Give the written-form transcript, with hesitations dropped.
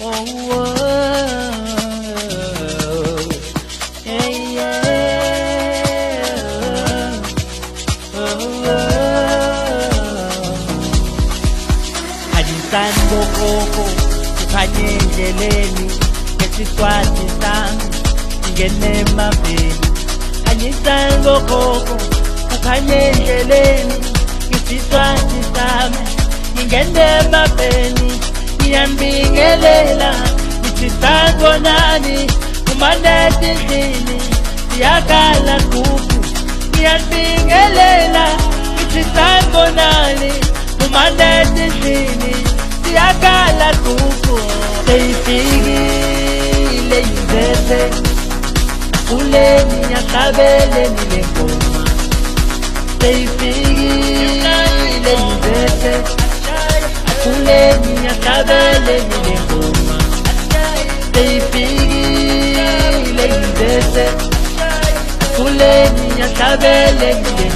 Hajisando koko kukhanye endleleni ngesiswazi sami ngene emaveni. Hajisando koko kukhanye endleleni ngesiswazi sami ngene emaveni. Ngiyambingelela ngithi sanibonani umanede endlini siyakala gugu. Ngiyambingelela ngithi sanibonani umanede endlini siyakala gugu. Seyifikile yivese akuleni yahlabeleni le ngoma. Seyifikile yivese akuleni yahlabeleni le ngoma. Seyifikile yivese akuleni yahlabeleni le ngoma.